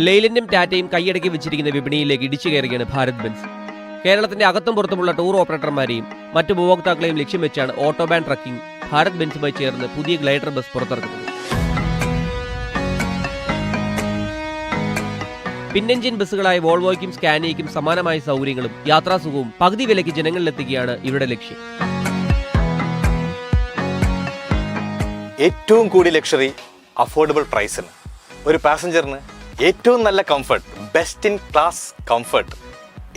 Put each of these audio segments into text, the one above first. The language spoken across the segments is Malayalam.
ലെയ്ലൻഡും ടാറ്റയും കൈയടക്കി വെച്ചിരിക്കുന്ന വിപണിയിലേക്ക് ഇടിച്ചു കയറുകയാണ് ഭാരത് ബെൻസ്. കേരളത്തിന്റെ അകത്തും പുറത്തുമുള്ള ടൂർ ഓപ്പറേറ്റർമാരെയും മറ്റു ഉപഭോക്താക്കളെയും ലക്ഷ്യം വെച്ചാണ് ഓട്ടോബാൻ ട്രക്കിംഗ് ഭാരത് ബെൻസുമായി ചേർന്ന് പുതിയ ഗ്ലൈഡർ ബസ് പുറത്തിറക്കുന്നത്. പിന്നെഞ്ചിൻ ബസ്സുകളായ വോൾവോയ്ക്കും സ്കാനിയയ്ക്കും സമാനമായ സൗകര്യങ്ങളും യാത്രാസുഖവും പകുതി വിലയ്ക്ക് ജനങ്ങളിലെത്തിക്കുകയാണ് ഇവരുടെ ലക്ഷ്യം. ഏറ്റവും കൂടിയ ലക്ഷറി അഫോർഡബിൾ പ്രൈസിന്, ഒരു പാസഞ്ചറിന് ഏറ്റവും നല്ല comfort, best in class comfort,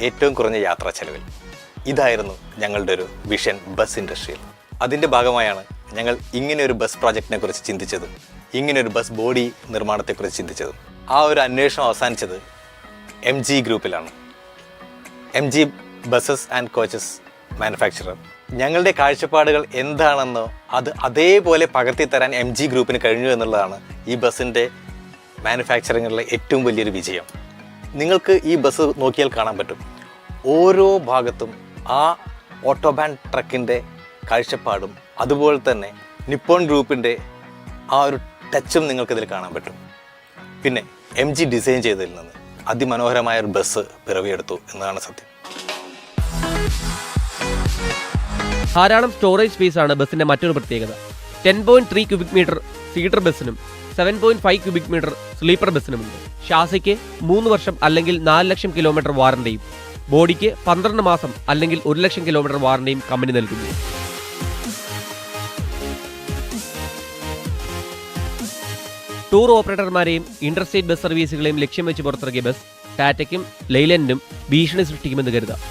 ഏറ്റവും കുറഞ്ഞ യാത്രാ ചെലവിൽ. ഇതായിരുന്നു ഞങ്ങളുടെ ഒരു വിഷൻ ബസ് ഇൻഡസ്ട്രിയിൽ. അതിൻ്റെ ഭാഗമായാണ് ഞങ്ങൾ ഇങ്ങനെ ഒരു ബസ് പ്രോജക്റ്റിനെ കുറിച്ച് ചിന്തിച്ചതും ഇങ്ങനെ ഒരു ബസ് ബോഡി നിർമ്മാണത്തെക്കുറിച്ച് ചിന്തിച്ചതും. ആ ഒരു അന്വേഷണം അവസാനിച്ചത് MG ഗ്രൂപ്പിലാണ്. MG buses and coaches manufacturer. ഞങ്ങളുടെ കാഴ്ചപ്പാടുകൾ എന്താണെന്നോ അത് അതേപോലെ പകർത്തിത്തരാൻ MG ഗ്രൂപ്പിന് കഴിഞ്ഞു എന്നുള്ളതാണ് ഈ ബസ്സിൻ്റെ മാനുഫാക്ചറിങ്ങിലുള്ള ഏറ്റവും വലിയൊരു വിജയം. നിങ്ങൾക്ക് ഈ ബസ് നോക്കിയാൽ കാണാൻ പറ്റും, ഓരോ ഭാഗത്തും ആ ഓട്ടോബാൻ ട്രക്കിൻ്റെ കാഴ്ചപ്പാടും അതുപോലെ തന്നെ നിപ്പോൺ ഗ്രൂപ്പിൻ്റെ ആ ഒരു ടച്ചും നിങ്ങൾക്കിതിൽ കാണാൻ പറ്റും. പിന്നെ MG ഡിസൈൻ ചെയ്തതിൽ നിന്ന് അതിമനോഹരമായ ഒരു ബസ് പിറവിയെടുത്തു എന്നതാണ് സത്യം. ധാരാളം സ്റ്റോറേജ് സ്പേസാണ് ബസ്സിന്റെ മറ്റൊരു പ്രത്യേകത. 10.3 ക്യൂബിക് മീറ്റർ സീഡർ ബസ്സിനും 7.5 ക്യൂബിക് മീറ്റർ സ്ലീപ്പർ ബസ്സിനുമുണ്ട്. ഷാസിക്ക് 3 വർഷം അല്ലെങ്കിൽ 4 ലക്ഷം കിലോമീറ്റർ വാറണ്ടിയും ബോഡിക്ക് 12 മാസം അല്ലെങ്കിൽ 1 ലക്ഷം കിലോമീറ്റർ വാറണ്ടിയും കമ്പനി നൽകുന്നു. ടൂർ ഓപ്പറേറ്റർമാരെയും ഇന്റർസ്റ്റേറ്റ് ബസ് സർവീസുകളെയും ലക്ഷ്യം വെച്ച് പുറത്തിറക്കിയ ബസ് ടാറ്റയ്ക്കും ലെയ്ലൻഡിനും ഭീഷണി സൃഷ്ടിക്കുമെന്ന് കരുതാം.